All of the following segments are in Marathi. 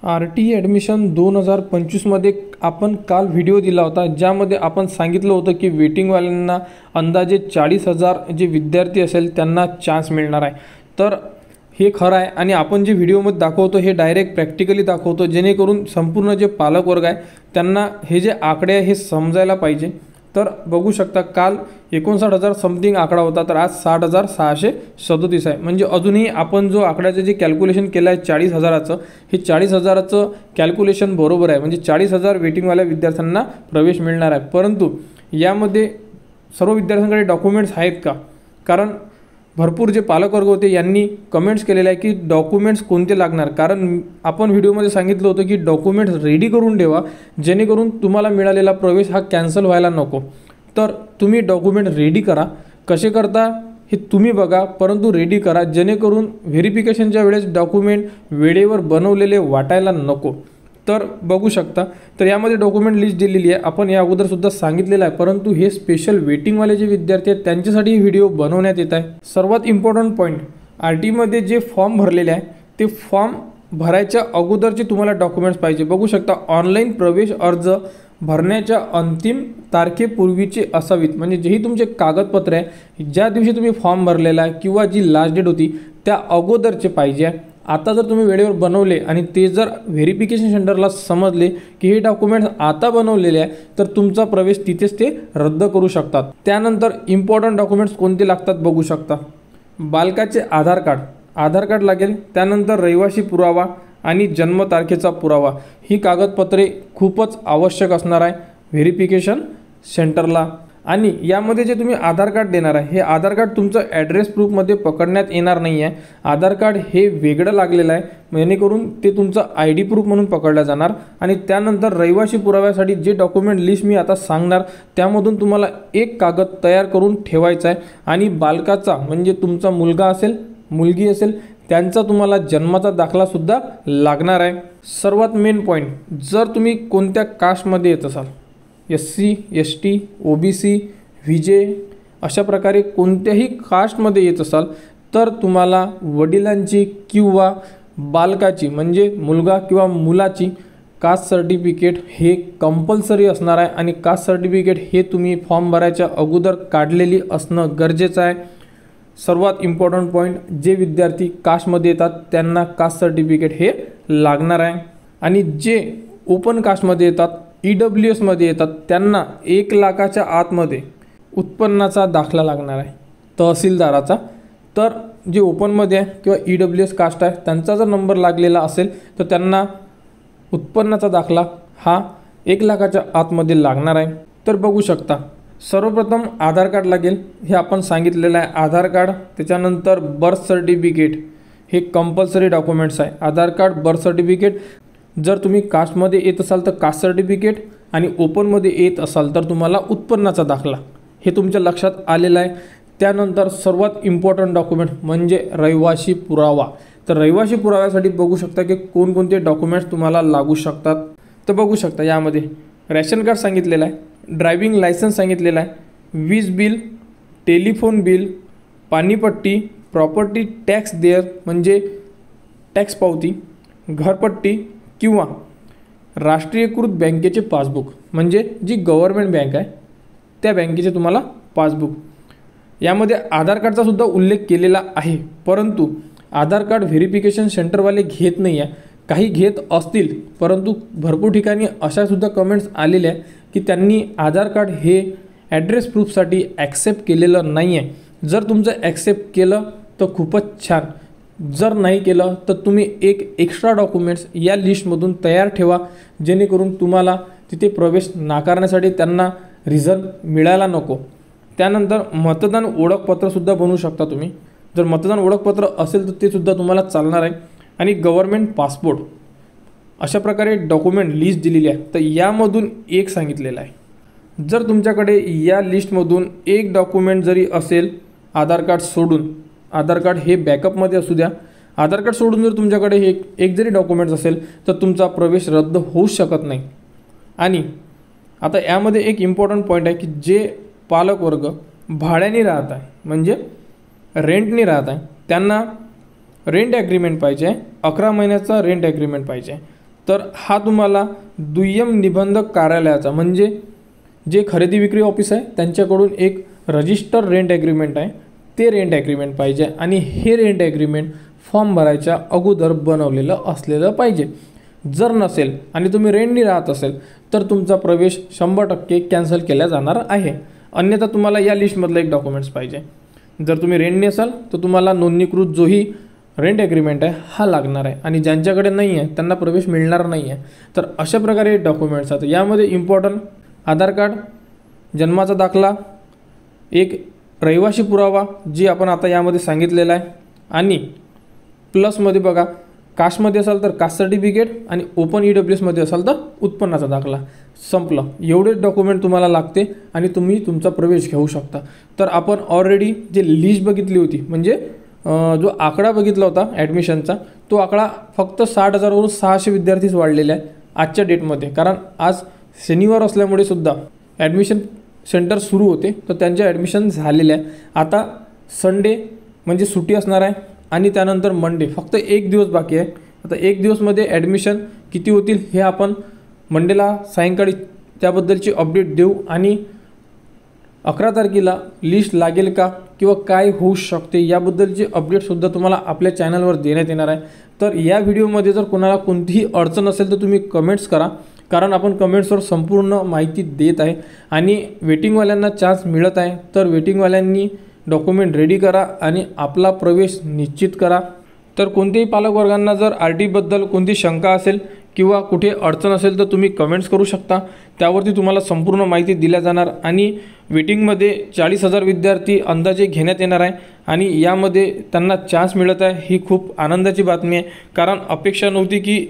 RTE ॲडमिशन 2025मध्ये आपण काल व्हिडिओ दिला होता, ज्यामध्ये आपण सांगितलं होतं की वेटिंगवाल्यांना अंदाजे 40,000 जे विद्यार्थी असेल त्यांना चान्स मिळणार आहे। तर हे खरं आहे आणि आपण जे व्हिडिओमध्ये दाखवतो हे डायरेक्ट प्रॅक्टिकली दाखवतो, जेणेकरून संपूर्ण जे पालक वर्ग आहे त्यांना हे जे आकडे आहे हे समजायला पाहिजे। तर बघू शकता, काल 59,000 समथिंग आकडा होता, तर आज 60,637 आहे। म्हणजे अजूनही आपण जो आकड्याचं जे कॅल्क्युलेशन केलं आहे 40,000चं, हे 40,000चं कॅल्क्युलेशन बरोबर आहे। म्हणजे 40,000 वेटिंगवाल्या विद्यार्थ्यांना प्रवेश मिळणार आहे। परंतु यामध्ये सर्व विद्यार्थ्यांकडे डॉक्युमेंट्स आहेत का? कारण भरपूर जे पालकवर्ग होते यांनी कमेंट्स केलेले आहे की डॉक्युमेंट्स कोणते लागणार। कारण आपण व्हिडिओमध्ये सांगितलं होतं की डॉक्युमेंट्स रेडी करून ठेवा, जेणेकरून तुम्हाला मिळालेला प्रवेश हा कॅन्सल व्हायला नको। तर तुम्ही डॉक्युमेंट रेडी करा, कसे करता हे तुम्ही बघा, परंतु रेडी करा, जेणेकरून व्हेरिफिकेशनच्या वेळेस डॉक्युमेंट वेळेवर बनवलेले वाटायला नको। तर बघू शकता, तर यामध्ये डॉक्युमेंट लिस्ट दिलेली आहे, आपण या अगोदर सुद्धा सांगितलेलं आहे, परंतु हे स्पेशल वेटिंगवाले जे विद्यार्थी आहेत त्यांच्यासाठी व्हिडिओ बनवण्यात येत आहे। सर्वात इम्पॉर्टंट पॉईंट, RTमध्ये जे फॉर्म भरलेले आहे ते फॉर्म भरायच्या अगोदरचे तुम्हाला डॉक्युमेंट्स पाहिजे। बघू शकता, ऑनलाईन प्रवेश अर्ज भरण्याच्या अंतिम तारखेपूर्वीचे असावीत। म्हणजे जेही तुमचे कागदपत्र आहे, ज्या दिवशी तुम्ही फॉर्म भरलेला आहे किंवा जी लास्ट डेट होती त्या अगोदरचे पाहिजे। आता जर तुम्ही वेळेवर बनवले आणि ते जर व्हेरिफिकेशन सेंटरला समजले की हे डॉक्युमेंट्स आता बनवलेले आहे, तर तुमचा प्रवेश तिथेच ते रद्द करू शकतात। त्यानंतर इम्पॉर्टंट डॉक्युमेंट्स कोणते लागतात बघू शकता, बालकाचे आधार कार्ड लागेल, त्यानंतर रहिवासी पुरावा आणि जन्मतारखेचा पुरावा। ही कागदपत्रे खूपच आवश्यक असणार आहे व्हेरिफिकेशन सेंटरला। आणि यामध्ये जे तुम्ही आधार कार्ड देणार आहे, हे आधार कार्ड तुमचं ॲड्रेस प्रूफमध्ये पकडण्यात येणार नाही आहे। आधार कार्ड हे वेगळं लागलेलं आहे, जेणेकरून ते तुमचं ID प्रूफ म्हणून पकडलं जाणार। आणि त्यानंतर रहिवासी पुराव्यासाठी जे डॉक्युमेंट लिस्ट मी आता सांगणार त्यामधून तुम्हाला एक कागद तयार करून ठेवायचा आहे। आणि बालकाचा म्हणजे तुमचा मुलगा असेल मुलगी असेल त्यांचा तुम्हाला जन्माचा दाखलासुद्धा लागणार आहे। सर्वात मेन पॉईंट, जर तुम्ही कोणत्या कास्टमध्ये येत असाल, SC ST OBC VJ अशा प्रकारे कोणत्याही कास्टमध्ये येत असाल, तर तुम्हाला वडिलांची किंवा बालकाची म्हणजे मुलगा किंवा मुलाची कास्ट सर्टिफिकेट हे कंपल्सरी असणार आहे। आणि कास्ट सर्टिफिकेट हे तुम्ही फॉर्म भरायच्या अगोदर काढलेली असणं गरजेचं आहे। सर्वात इम्पॉर्टंट पॉईंट, जे विद्यार्थी कास्टमध्ये येतात त्यांना कास्ट सर्टिफिकेट हे लागणार आहे। आणि जे ओपन कास्टमध्ये येतात, EWSमध्ये येतात, त्यांना 1 लाखाच्या आतमध्ये उत्पन्नाचा दाखला लागणार आहे तहसीलदाराचा। तर जे ओपनमध्ये आहे किंवा EWS कास्ट आहे त्यांचा जर नंबर लागलेला असेल तर त्यांना उत्पन्नाचा दाखला हा 1 लाखाच्या आतमध्ये लागणार आहे। तर बघू शकता, सर्वप्रथम आधार कार्ड लागेल, हे आपण सांगितलेलं आहे। आधार कार्ड, त्याच्यानंतर बर्थ सर्टिफिकेट हे कंपल्सरी डॉक्युमेंट्स आहे। आधार कार्ड, बर्थ सर्टिफिकेट, जर तुम्ही कास्टमध्ये येत असाल तर कास्ट सर्टिफिकेट आणि ओपनमध्ये येत असाल तर तुम्हाला उत्पन्नाचा दाखला, हे तुमच्या लक्षात आलेलं आहे। त्यानंतर सर्वात इम्पॉर्टंट डॉक्युमेंट म्हणजे रहिवासी पुरावा। तर रहिवासी पुराव्यासाठी बघू शकता की कोणकोणते डॉक्युमेंट्स तुम्हाला लागू शकतात। तर बघू शकता, यामध्ये रॅशन कार्ड सांगितलेलं आहे, ड्रायव्हिंग लायसन्स सांगितलेलं आहे, वीज बिल, टेलिफोन बिल, पाणीपट्टी, प्रॉपर्टी टॅक्स देयर म्हणजे टॅक्स पावती, घरपट्टी किंवा राष्ट्रीयकृत बँकेचे पासबुक म्हणजे जी गव्हर्नमेंट बँक आहे त्या बँकेचे तुम्हाला पासबुक। यामध्ये आधार कार्डचा सुद्धा उल्लेख केलेला आहे, परंतु आधार कार्ड व्हेरिफिकेशन सेंटरवाले घेत नाही आहे। काही घेत असतील, परंतु भरपूर ठिकाणी अशा सुद्धा कमेंट्स आलेल्या आहे की त्यांनी आधार कार्ड हे ॲड्रेस प्रूफसाठी ॲक्सेप्ट केलेलं नाही आहे। जर तुमचं ॲक्सेप्ट केलं तर खूपच छान, जर नाही केलं तर तुम्ही एक एक्स्ट्रा डॉक्युमेंट्स या लिस्टमधून तयार ठेवा, जेणेकरून तुम्हाला तिथे प्रवेश नाकारण्यासाठी त्यांना रिझन मिळायला नको। त्यानंतर मतदान ओळखपत्रसुद्धा बनवू शकता तुम्ही, जर मतदान ओळखपत्र असेल तर ते सुद्धा तुम्हाला चालणार आहे। आणि गव्हर्नमेंट पासपोर्ट, अशा प्रकारे डॉक्युमेंट लिस्ट दिलेली आहे, तर यामधून एक सांगितलेलं आहे। जर तुमच्याकडे या लिस्टमधून एक डॉक्युमेंट जरी असेल, आधार कार्ड सोडून, आधार कार्ड हे बॅकअपमध्ये असू द्या, आधार कार्ड सोडून जर तुमच्याकडे हे एक जरी डॉक्युमेंट्स असेल तर तुमचा प्रवेश रद्द होऊ शकत नाही। आणि आता यामध्ये एक इम्पॉर्टंट पॉईंट आहे की जे पालकवर्ग भाड्याने राहत आहे म्हणजे रेंटने राहत आहे त्यांना रेंट ॲग्रीमेंट पाहिजे, 11 महिन्याचा रेंट ॲग्रीमेंट पाहिजे। तर हा तुम्हाला दुय्यम निबंधक कार्यालयाचा म्हणजे जे खरेदी विक्री ऑफिस आहे त्यांच्याकडून एक रजिस्टर रेंट ॲग्रीमेंट आहे, ते रेंट ॲग्रीमेंट पाहिजे आणि हे रेंट ॲग्रीमेंट फॉर्म भरायच्या अगोदर बनवलेलं असलेलं पाहिजे. जर नसेल आणि तुम्ही रेंटनी राहत असेल तर तुमचा प्रवेश 100% कॅन्सल केला जाणार आहे. अन्यथा तुम्हाला या लिस्टमधलं एक डॉक्युमेंट्स पाहिजे. जर तुम्ही रेंटनी असाल तर तुम्हाला नोंदणीकृत जोही रेंट ॲग्रीमेंट आहे हा लागणार आहे आणि ज्यांच्याकडे नाही आहे त्यांना प्रवेश मिळणार नाही आहे. तर अशा प्रकारे डॉक्युमेंट्स आहेत. यामध्ये इम्पॉर्टंट आधार कार्ड, जन्माचा दाखला, एक रहिवासी पुरावा जी आपण आता यामध्ये सांगितलेला आहे आणि प्लसमध्ये बघा कास्टमध्ये असाल तर कास्ट सर्टिफिकेट आणि ओपन EWSमध्ये असाल तर उत्पन्नाचा दाखला. संपलं. एवढेच डॉक्युमेंट तुम्हाला लागते आणि तुम्ही तुमचा प्रवेश घेऊ शकता. तर आपण ऑलरेडी जे लिस्ट बघितली होती म्हणजे जो आकडा बघितला होता ॲडमिशनचा, तो आकडा फक्त 60,000वरून 600 विद्यार्थीच वाढलेले आहे आजच्या डेटमध्ये. कारण आज शनिवार असल्यामुळे सुद्धा ॲडमिशन सेंटर सुरू होते तर त्यांचे ॲडमिशन झालेले आहे. आता संडे म्हणजे सुट्टी असणार आहे आणि त्यानंतर मंडे फक्त एक दिवस बाकी आहे. आता एक दिवसमध्ये ॲडमिशन किती होतील हे आपण मंडेला सायंकाळी त्याबद्दलची अपडेट देऊ आणि 11 तारखेला लिस्ट लागेल का किंवा काय होऊ शकते याबद्दलची अपडेटसुद्धा तुम्हाला आपल्या चॅनलवर देण्यात येणार आहे. तर या व्हिडिओमध्ये जर कोणाला कोणतीही अडचण असेल तर तुम्ही कमेंट्स करा, कारण आपण कमेंट्सवर संपूर्ण माहिती देत आहे आणि वेटिंगवाल्यांना चान्स मिळत आहे. तर वेटिंगवाल्यांनी डॉक्युमेंट रेडी करा आणि आपला प्रवेश निश्चित करा. तर कोणत्याही पालकवर्गांना जर RTबद्दल कोणती शंका असेल किंवा कुठे अडचण असेल तर तुम्ही कमेंट्स करू शकता. त्यावरती तुम्हाला संपूर्ण माहिती दिल्या जाणार आणि वेटिंगमध्ये 40,000 विद्यार्थी अंदाजे घेण्यात येणार आहे आणि यामध्ये त्यांना चान्स मिळत आहे. ही खूप आनंदाची बातमी आहे, कारण अपेक्षा नव्हती की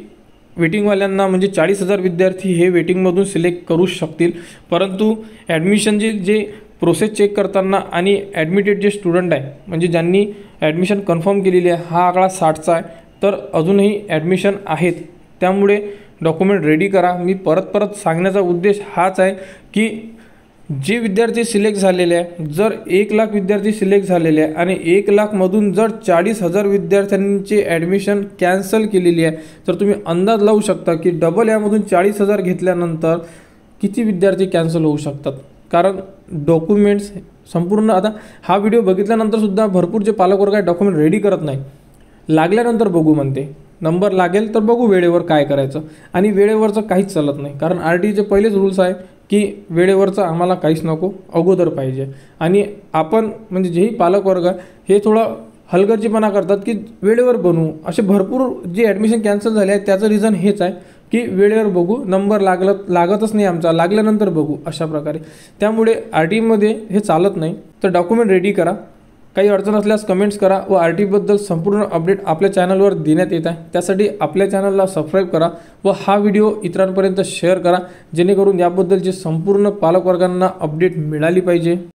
वेटिंगवाल्यांना म्हणजे 40,000 विद्यार्थी हे वेटिंगमधून सिलेक्ट करू शकतील. परंतु ॲडमिशनचे जे प्रोसेस चेक करताना आणि ॲडमिटेड जे स्टुडंट आहे म्हणजे ज्यांनी ॲडमिशन कन्फर्म केलेली आहे हा आकडा 60चा आहे. तर अजूनही ॲडमिशन आहेत, त्यामुळे डॉक्युमेंट रेडी करा. मी परत सांगण्याचा उद्देश हाच आहे की जे विद्यार्थी सिलेक्ट झालेले आहे, जर 1,00,000 विद्यार्थी सिलेक्ट झालेले आहे आणि 1,00,000मधून जर 40,000 विद्यार्थ्यांची ॲडमिशन कॅन्सल केलेली आहे तर तुम्ही अंदाज लावू शकता की डबल यामधून 40,000 घेतल्यानंतर किती विद्यार्थी कॅन्सल होऊ शकतात. कारण डॉक्युमेंट्स संपूर्ण आता हा व्हिडिओ बघितल्यानंतरसुद्धा भरपूर जे पालकवर्ग आहे डॉक्युमेंट रेडी करत नाही, लागल्यानंतर बघू म्हणते. नंबर लागेल तर बघू वेळेवर काय करायचं आणि वेळेवरचं काहीच चालत नाही. कारण RTचे पहिलेच रूल्स आहे की वेळेवरचं आम्हाला काहीच नको, अगोदर पाहिजे. आणि आपण म्हणजे जेही पालकवर्ग हे थोडं हलगर्जीपणा करतात की वेळेवर बनवू. असे भरपूर जे ॲडमिशन कॅन्सल झाले आहेत त्याचं रिझन हेच आहे की वेळेवर बघू, नंबर लागतच नाही आमचा, लागल्यानंतर बघू अशा प्रकारे. त्यामुळे RTमध्ये हे चालत नाही. तर डॉक्युमेंट रेडी करा. काही अडचण असल्यास कमेंट्स करा व RTबद्दल संपूर्ण अपडेट आपल्या चॅनलवर देण्यात येत आहे. त्यासाठी आपल्या चॅनलला सबस्क्राईब करा व हा व्हिडिओ इतरांपर्यंत शेअर करा, जेणेकरून याबद्दलची संपूर्ण पालकवर्गांना अपडेट मिळाली पाहिजे.